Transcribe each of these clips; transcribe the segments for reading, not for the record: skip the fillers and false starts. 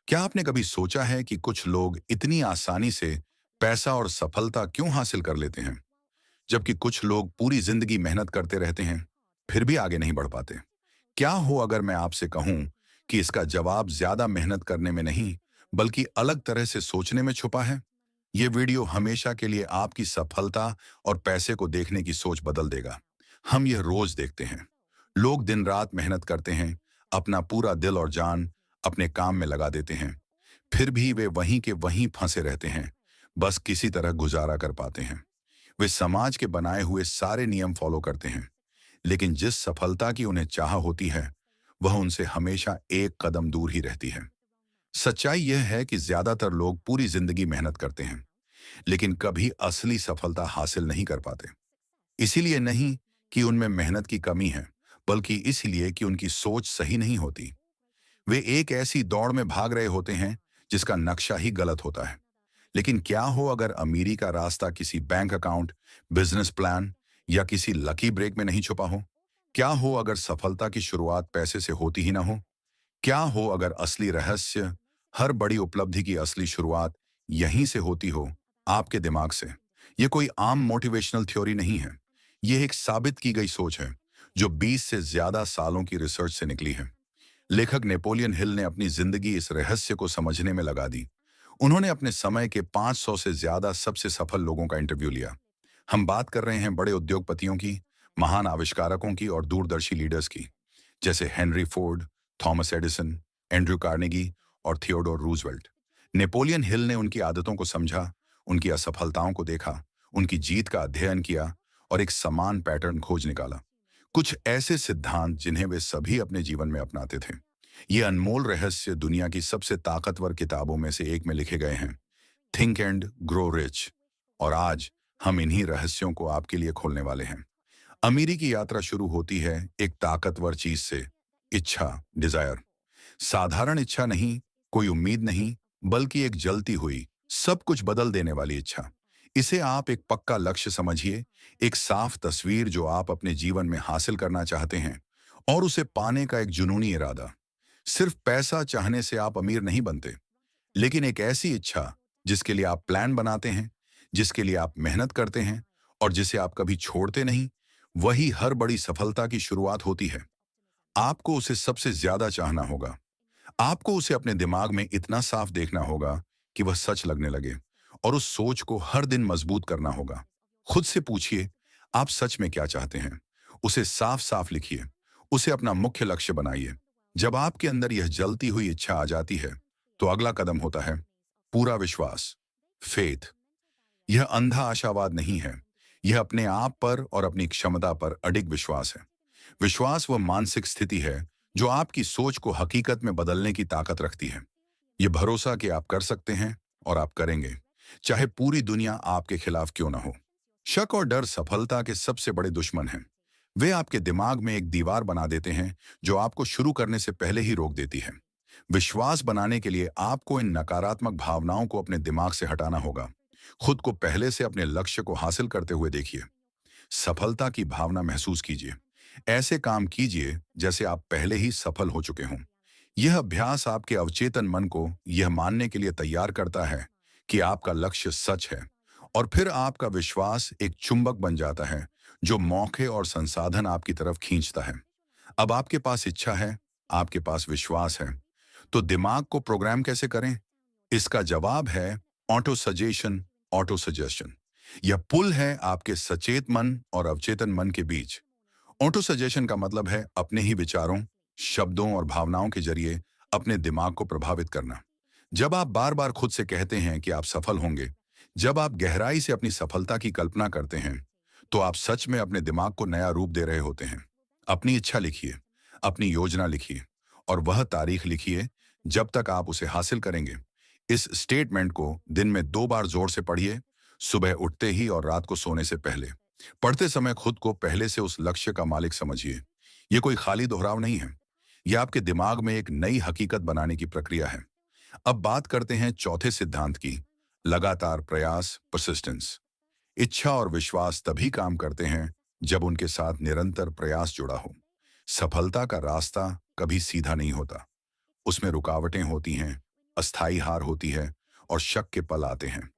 क्या आपने कभी सोचा है कि कुछ लोग इतनी आसानी से पैसा और सफलता क्यों हासिल कर लेते हैं, जबकि कुछ लोग पूरी जिंदगी मेहनत करते रहते हैं, फिर भी आगे नहीं बढ़ पाते? क्या हो अगर मैं आपसे कहूं कि इसका जवाब ज्यादा मेहनत करने में नहीं, बल्कि अलग तरह से सोचने में छुपा है? ये वीडियो हमेशा के लिए आपकी सफलता और पैसे को देखने की सोच बदल देगा। हम यह रोज देखते हैं। लोग दिन रात मेहनत करते हैं, अपना पूरा दिल और जान अपने काम में लगा देते हैं, फिर भी वे वहीं के वहीं फंसे रहते हैं, बस किसी तरह गुजारा कर पाते हैं। वे समाज के बनाए हुए सारे नियम फॉलो करते हैं, लेकिन जिस सफलता की उन्हें चाह होती है, वह उनसे हमेशा एक कदम दूर ही रहती है। सच्चाई यह है कि ज्यादातर लोग पूरी जिंदगी मेहनत करते हैं, लेकिन कभी असली सफलता हासिल नहीं कर पाते। इसीलिए नहीं कि उनमें मेहनत की कमी है, बल्कि इसलिए कि उनकी सोच सही नहीं होती। वे एक ऐसी दौड़ में भाग रहे होते हैं जिसका नक्शा ही गलत होता है। लेकिन क्या हो अगर अमीरी का रास्ता किसी बैंक अकाउंट, बिजनेस प्लान या किसी लकी ब्रेक में नहीं छुपा हो? क्या हो अगर सफलता की शुरुआत पैसे से होती ही ना हो? क्या हो अगर असली रहस्य, हर बड़ी उपलब्धि की असली शुरुआत यहीं से होती हो, आपके दिमाग से? यह कोई आम मोटिवेशनल थ्योरी नहीं है। यह एक साबित की गई सोच है, जो 20 से ज्यादा सालों की रिसर्च से निकली है। लेखक नेपोलियन हिल ने अपनी जिंदगी इस रहस्य को समझने में लगा दी। उन्होंने अपने समय के 500 से ज्यादा सबसे सफल लोगों का इंटरव्यू लिया। हम बात कर रहे हैं बड़े उद्योगपतियों की, महान आविष्कारकों की और दूरदर्शी लीडर्स की, जैसे Henry Ford, Thomas Edison, Andrew Carnegie और थियोडोर रूजवेल्ट। नेपोलियन हिल ने उनकी आदतों को समझा, उनकी असफलताओं को देखा, उनकी जीत का अध्ययन किया और एक समान पैटर्न खोज निकाला। कुछ ऐसे सिद्धांत जिन्हें वे सभी अपने जीवन में अपनाते थे। ये अनमोल रहस्य दुनिया की सबसे ताकतवर किताबों में से एक में लिखे गए हैं, थिंक एंड ग्रो रिच। और आज हम इन्हीं रहस्यों को आपके लिए खोलने वाले हैं। अमीरी की यात्रा शुरू होती है एक ताकतवर चीज से, इच्छा, डिजायर। साधारण इच्छा नहीं, कोई उम्मीद नहीं, बल्कि एक जलती हुई, सब कुछ बदल देने वाली इच्छा। इसे आप एक पक्का लक्ष्य समझिए, एक साफ तस्वीर जो आप अपने जीवन में हासिल करना चाहते हैं, और उसे पाने का एक जुनूनी इरादा। सिर्फ पैसा चाहने से आप अमीर नहीं बनते, लेकिन एक ऐसी इच्छा जिसके लिए आप प्लान बनाते हैं, जिसके लिए आप मेहनत करते हैं और जिसे आप कभी छोड़ते नहीं, वही हर बड़ी सफलता की शुरुआत होती है। आपको उसे सबसे ज्यादा चाहना होगा। आपको उसे अपने दिमाग में इतना साफ देखना होगा कि वह सच लगने लगे, और उस सोच को हर दिन मजबूत करना होगा। खुद से पूछिए, आप सच में क्या चाहते हैं? उसे साफ साफ लिखिए, उसे अपना मुख्य लक्ष्य बनाइए। जब आपके अंदर यह जलती हुई इच्छा आ जाती है, तो अगला कदम होता है पूरा विश्वास, फेथ। यह अंधा आशावाद नहीं है, यह अपने आप पर और अपनी क्षमता पर अडिग विश्वास है। विश्वास वह मानसिक स्थिति है जो आपकी सोच को हकीकत में बदलने की ताकत रखती है। यह भरोसा कि आप कर सकते हैं और आप करेंगे, चाहे पूरी दुनिया आपके खिलाफ क्यों ना हो। शक और डर सफलता के सबसे बड़े दुश्मन हैं। वे आपके दिमाग में एक दीवार बना देते हैं जो आपको शुरू करने से पहले ही रोक देती है। विश्वास बनाने के लिए आपको इन नकारात्मक भावनाओं को अपने दिमाग से हटाना होगा। खुद को पहले से अपने लक्ष्य को हासिल करते हुए देखिए। सफलता की भावना महसूस कीजिए। ऐसे काम कीजिए जैसे आप पहले ही सफल हो चुके हों। यह अभ्यास आपके अवचेतन मन को यह मानने के लिए तैयार करता है कि आपका लक्ष्य सच है, और फिर आपका विश्वास एक चुंबक बन जाता है जो मौके और संसाधन आपकी तरफ खींचता है। अब आपके पास इच्छा है, आपके पास विश्वास है, तो दिमाग को प्रोग्राम कैसे करें? इसका जवाब है ऑटो सजेशन, ऑटो सजेशन। यह पुल है आपके सचेत मन और अवचेतन मन के बीच। ऑटो सजेशन का मतलब है अपने ही विचारों, शब्दों और भावनाओं के जरिए अपने दिमाग को प्रभावित करना। जब आप बार बार खुद से कहते हैं कि आप सफल होंगे, जब आप गहराई से अपनी सफलता की कल्पना करते हैं, तो आप सच में अपने दिमाग को नया रूप दे रहे होते हैं। अपनी इच्छा लिखिए, अपनी योजना लिखिए, और वह तारीख लिखिए जब तक आप उसे हासिल करेंगे। इस स्टेटमेंट को दिन में 2 बार जोर से पढ़िए, सुबह उठते ही और रात को सोने से पहले। पढ़ते समय खुद को पहले से उस लक्ष्य का मालिक समझिए। यह कोई खाली दोहराव नहीं है, यह आपके दिमाग में एक नई हकीकत बनाने की प्रक्रिया है। अब बात करते हैं चौथे सिद्धांत की, लगातार प्रयास, परसिस्टेंस। इच्छा और विश्वास तभी काम करते हैं जब उनके साथ निरंतर प्रयास जुड़ा हो। सफलता का रास्ता कभी सीधा नहीं होता, उसमें रुकावटें होती हैं, अस्थायी हार होती है और शक के पल आते हैं।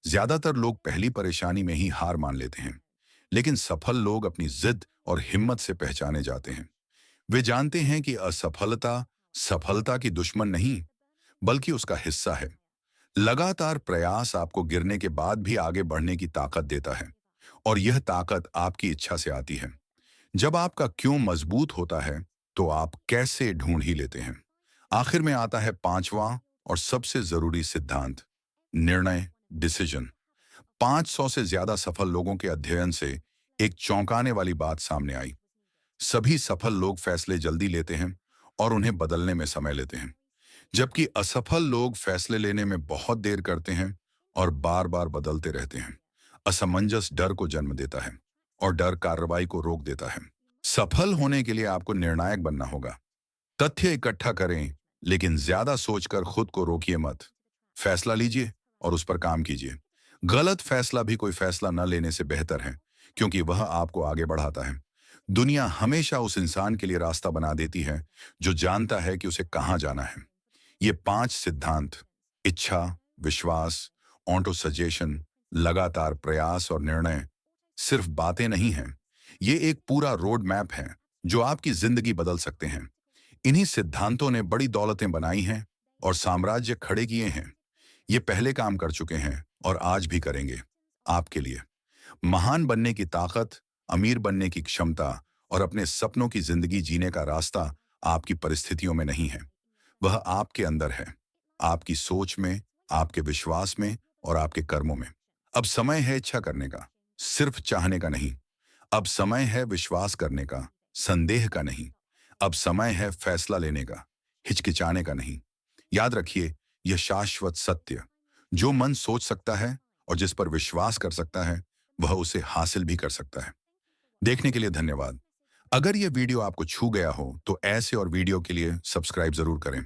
ज्यादातर लोग पहली परेशानी में ही हार मान लेते हैं, लेकिन सफल लोग अपनी जिद और हिम्मत से पहचाने जाते हैं। वे जानते हैं कि असफलता सफलता की दुश्मन नहीं, बल्कि उसका हिस्सा है। लगातार प्रयास आपको गिरने के बाद भी आगे बढ़ने की ताकत देता है, और यह ताकत आपकी इच्छा से आती है। जब आपका क्यों मजबूत होता है, तो आप कैसे ढूंढ ही लेते हैं। आखिर में आता है पांचवा और सबसे जरूरी सिद्धांत, निर्णय, डिसीजन। 500 से ज्यादा सफल लोगों के अध्ययन से एक चौंकाने वाली बात सामने आई। सभी सफल लोग फैसले जल्दी लेते हैं और उन्हें बदलने में समय लेते हैं, जबकि असफल लोग फैसले लेने में बहुत देर करते हैं और बार बार बदलते रहते हैं। असमंजस डर को जन्म देता है और डर कार्रवाई को रोक देता है। सफल होने के लिए आपको निर्णायक बनना होगा। तथ्य इकट्ठा करें, लेकिन ज्यादा सोचकर खुद को रोकिए मत। फैसला लीजिए और उस पर काम कीजिए। गलत फैसला भी कोई फैसला न लेने से बेहतर है, क्योंकि वह आपको आगे बढ़ाता है। दुनिया हमेशा उस इंसान के लिए रास्ता बना देती है जो जानता है कि उसे कहाँ जाना है। ये 5 सिद्धांत, इच्छा, विश्वास, ऑटो सजेशन, लगातार प्रयास और निर्णय, सिर्फ बातें नहीं हैं। ये एक पूरा रोड मैप है जो आपकी जिंदगी बदल सकते हैं। इन्हीं सिद्धांतों ने बड़ी दौलतें बनाई हैं और साम्राज्य खड़े किए हैं। ये पहले काम कर चुके हैं और आज भी करेंगे, आपके लिए। महान बनने की ताकत, अमीर बनने की क्षमता और अपने सपनों की जिंदगी जीने का रास्ता आपकी परिस्थितियों में नहीं है। वह आपके अंदर है, आपकी सोच में, आपके विश्वास में और आपके कर्मों में। अब समय है इच्छा करने का, सिर्फ चाहने का नहीं। अब समय है विश्वास करने का, संदेह का नहीं। अब समय है फैसला लेने का, हिचकिचाने का नहीं। याद रखिए, यह शाश्वत सत्य, जो मन सोच सकता है और जिस पर विश्वास कर सकता है, वह उसे हासिल भी कर सकता है। देखने के लिए धन्यवाद। अगर यह वीडियो आपको छू गया हो, तो ऐसे और वीडियो के लिए सब्सक्राइब जरूर करें।